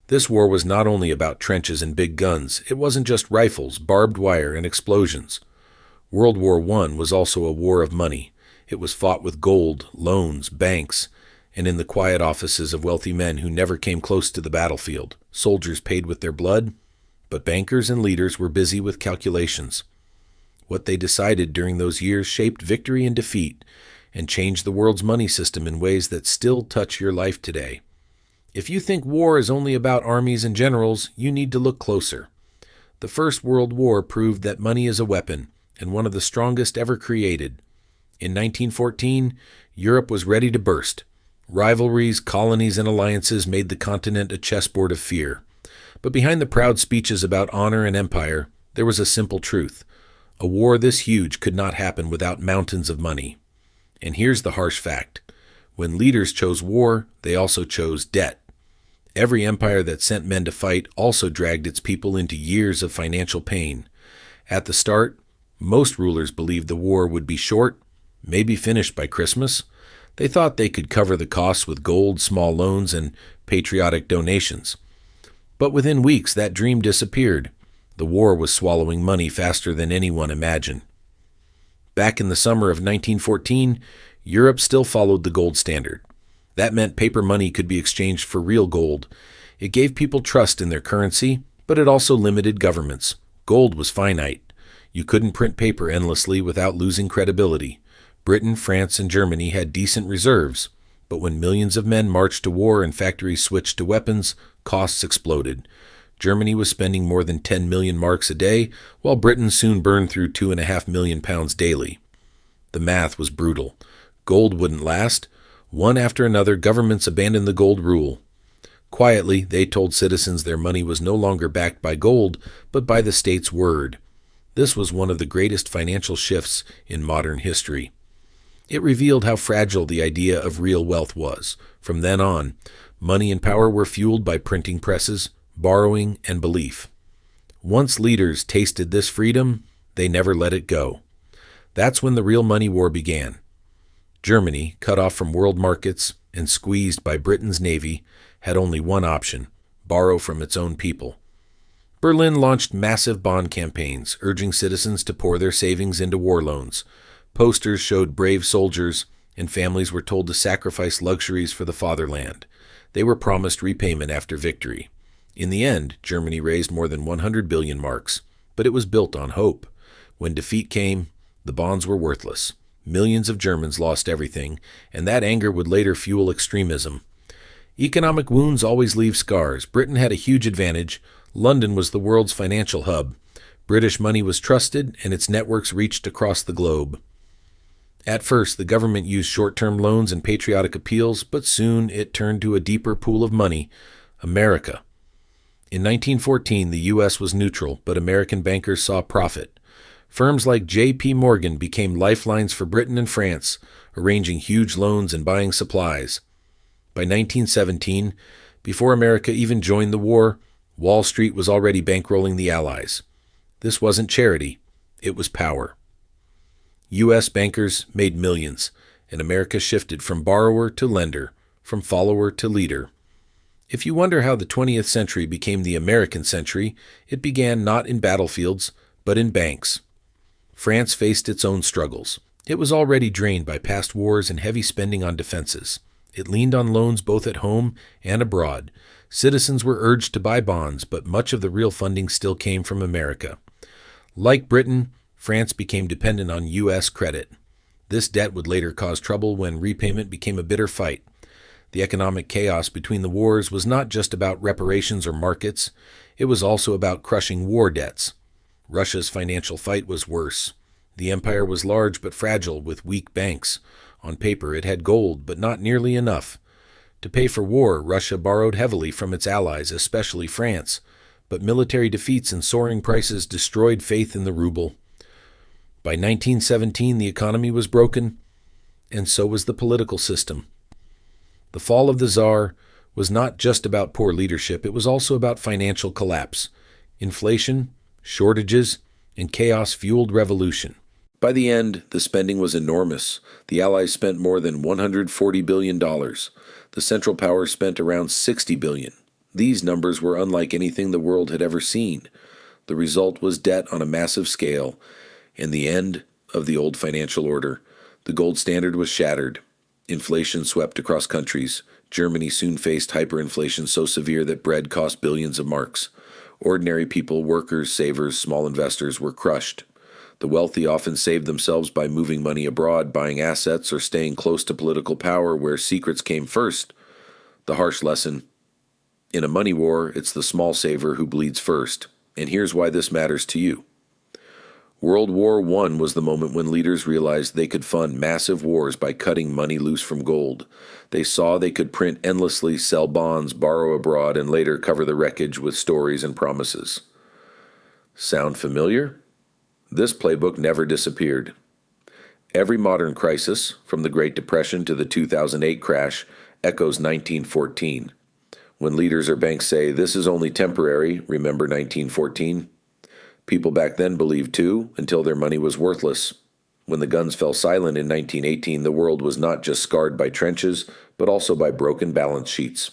This war was not only about trenches and big guns, it wasn't just rifles, barbed wire, and explosions. World War I was also a war of money. It was fought with gold, loans, banks, and in the quiet offices of wealthy men who never came close to the battlefield. Soldiers paid with their blood, but bankers and leaders were busy with calculations. What they decided during those years shaped victory and defeat and changed the world's money system in ways that still touch your life today. If you think war is only about armies and generals, you need to look closer. The First World War proved that money is a weapon, and one of the strongest ever created. In 1914, Europe was ready to burst. Rivalries, colonies, and alliances made the continent a chessboard of fear. But behind the proud speeches about honor and empire, there was a simple truth. A war this huge could not happen without mountains of money. And here's the harsh fact. When leaders chose war, they also chose debt. Every empire that sent men to fight also dragged its people into years of financial pain. At the start, most rulers believed the war would be short, maybe finished by Christmas. They thought they could cover the costs with gold, small loans, and patriotic donations. But within weeks, that dream disappeared. The war was swallowing money faster than anyone imagined. Back in the summer of 1914, Europe still followed the gold standard. That meant paper money could be exchanged for real gold. It gave people trust in their currency, but it also limited governments. Gold was finite. You couldn't print paper endlessly without losing credibility. Britain, France, and Germany had decent reserves, but when millions of men marched to war and factories switched to weapons, costs exploded. Germany was spending more than 10 million marks a day, while Britain soon burned through 2.5 million pounds daily. The math was brutal. Gold wouldn't last. One after another, governments abandoned the gold rule. Quietly, they told citizens their money was no longer backed by gold, but by the state's word. This was one of the greatest financial shifts in modern history. It revealed how fragile the idea of real wealth was. From then on, money and power were fueled by printing presses, borrowing, and belief. Once leaders tasted this freedom, they never let it go. That's when the real money war began. Germany, cut off from world markets and squeezed by Britain's navy, had only one option: borrow from its own people. Berlin launched massive bond campaigns, urging citizens to pour their savings into war loans. Posters showed brave soldiers, and families were told to sacrifice luxuries for the fatherland. They were promised repayment after victory. In the end, Germany raised more than 100 billion marks, but it was built on hope. When defeat came, the bonds were worthless. Millions of Germans lost everything, and that anger would later fuel extremism. Economic wounds always leave scars. Britain had a huge advantage. London was the world's financial hub. British money was trusted, and its networks reached across the globe. At first, the government used short-term loans and patriotic appeals, but soon it turned to a deeper pool of money: America. In 1914, the U.S. was neutral, but American bankers saw profit. Firms like J.P. Morgan became lifelines for Britain and France, arranging huge loans and buying supplies. By 1917, before America even joined the war, Wall Street was already bankrolling the Allies. This wasn't charity, it was power. U.S. bankers made millions, and America shifted from borrower to lender, from follower to leader. If you wonder how the 20th century became the American century, it began not in battlefields, but in banks. France faced its own struggles. It was already drained by past wars and heavy spending on defenses. It leaned on loans both at home and abroad. Citizens were urged to buy bonds, but much of the real funding still came from America. Like Britain, France became dependent on U.S. credit. This debt would later cause trouble when repayment became a bitter fight. The economic chaos between the wars was not just about reparations or markets. It was also about crushing war debts. Russia's financial fight was worse. The empire was large but fragile, with weak banks. On paper, it had gold, but not nearly enough. To pay for war, Russia borrowed heavily from its allies, especially France. But military defeats and soaring prices destroyed faith in the ruble. By 1917, the economy was broken, and so was the political system. The fall of the Tsar was not just about poor leadership, it was also about financial collapse. Inflation, shortages, and chaos fueled revolution. By the end, the spending was enormous. The Allies spent more than $140 billion. The Central Powers spent around $60 billion. These numbers were unlike anything the world had ever seen. The result was debt on a massive scale, and the end of the old financial order. The gold standard was shattered. Inflation swept across countries. Germany soon faced hyperinflation so severe that bread cost billions of marks. Ordinary people, workers, savers, small investors were crushed. The wealthy often saved themselves by moving money abroad, buying assets, or staying close to political power where secrets came first. The harsh lesson: in a money war, it's the small saver who bleeds first. And here's why this matters to you. World War I was the moment when leaders realized they could fund massive wars by cutting money loose from gold. They saw they could print endlessly, sell bonds, borrow abroad, and later cover the wreckage with stories and promises. Sound familiar? This playbook never disappeared. Every modern crisis, from the Great Depression to the 2008 crash, echoes 1914. When leaders or banks say, "This is only temporary, remember 1914?" People back then believed too, until their money was worthless. When the guns fell silent in 1918, the world was not just scarred by trenches, but also by broken balance sheets.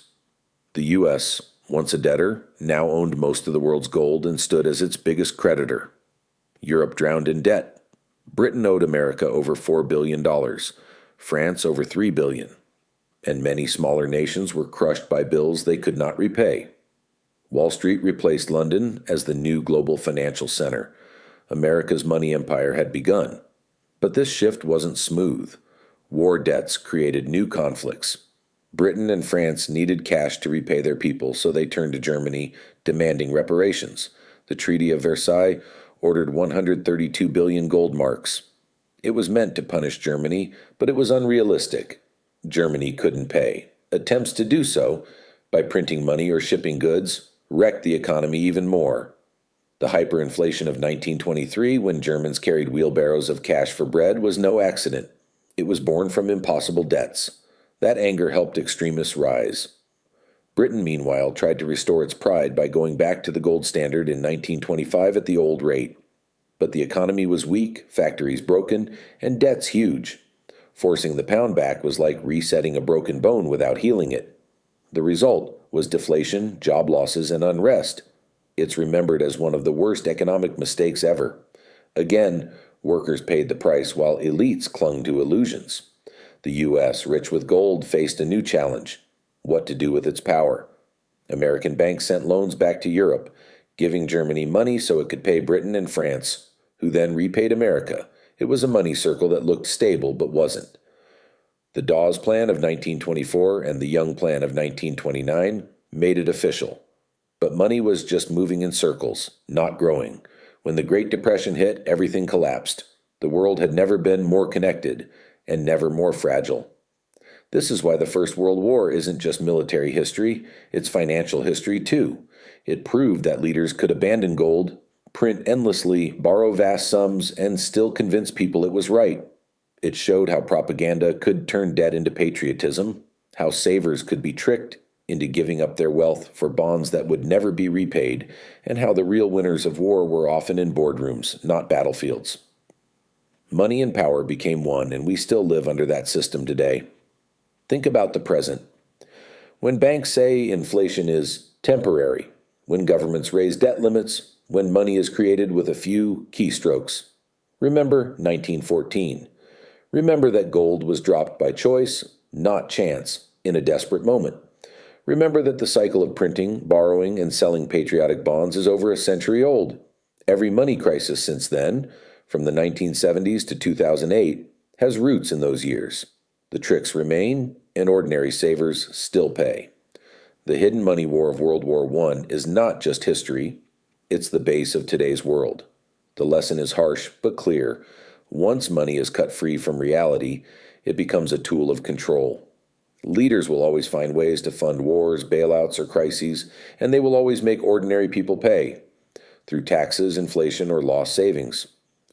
The U.S., once a debtor, now owned most of the world's gold and stood as its biggest creditor. Europe drowned in debt. Britain owed America over $4 billion, France over $3 billion, and many smaller nations were crushed by bills they could not repay. Wall Street replaced London as the new global financial center. America's money empire had begun. But this shift wasn't smooth. War debts created new conflicts. Britain and France needed cash to repay their people, so they turned to Germany, demanding reparations. The Treaty of Versailles ordered 132 billion gold marks. It was meant to punish Germany, but it was unrealistic. Germany couldn't pay. Attempts to do so, by printing money or shipping goods, wrecked the economy even more. The hyperinflation of 1923, when Germans carried wheelbarrows of cash for bread, was no accident. It was born from impossible debts. That anger helped extremists rise. Britain, meanwhile, tried to restore its pride by going back to the gold standard in 1925 at the old rate. But the economy was weak, factories broken, and debts huge. Forcing the pound back was like resetting a broken bone without healing it. The result was deflation, job losses, and unrest. It's remembered as one of the worst economic mistakes ever. Again, workers paid the price while elites clung to illusions. The U.S., rich with gold, faced a new challenge: what to do with its power. American banks sent loans back to Europe, giving Germany money so it could pay Britain and France, who then repaid America. It was a money circle that looked stable but wasn't. The Dawes Plan of 1924 and the Young Plan of 1929 made it official. But money was just moving in circles, not growing. When the Great Depression hit, everything collapsed. The world had never been more connected and never more fragile. This is why the First World War isn't just military history, it's financial history too. It proved that leaders could abandon gold, print endlessly, borrow vast sums, and still convince people it was right. It showed how propaganda could turn debt into patriotism, how savers could be tricked into giving up their wealth for bonds that would never be repaid, and how the real winners of war were often in boardrooms, not battlefields. Money and power became one, and we still live under that system today. Think about the present. When banks say inflation is temporary, when governments raise debt limits, when money is created with a few keystrokes. Remember 1914. Remember that gold was dropped by choice, not chance, in a desperate moment. Remember that the cycle of printing, borrowing, and selling patriotic bonds is over a century old. Every money crisis since then, from the 1970s to 2008, has roots in those years. The tricks remain, and ordinary savers still pay. The hidden money war of World War I is not just history, it's the base of today's world. The lesson is harsh but clear. Once money is cut free from reality, it becomes a tool of control. Leaders will always find ways to fund wars, bailouts, or crises, and they will always make ordinary people pay through taxes, inflation, or lost savings.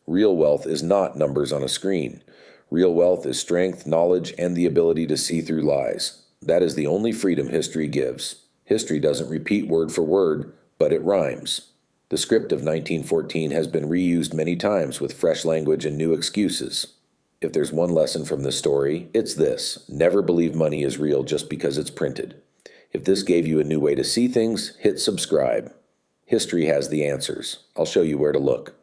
Real wealth is not numbers on a screen. Real wealth is strength, knowledge, and the ability to see through lies. That is the only freedom history gives. History doesn't repeat word for word, but it rhymes. The script of 1914 has been reused many times with fresh language and new excuses. If there's one lesson from this story, it's this: never believe money is real just because it's printed. If this gave you a new way to see things, hit subscribe. History has the answers. I'll show you where to look.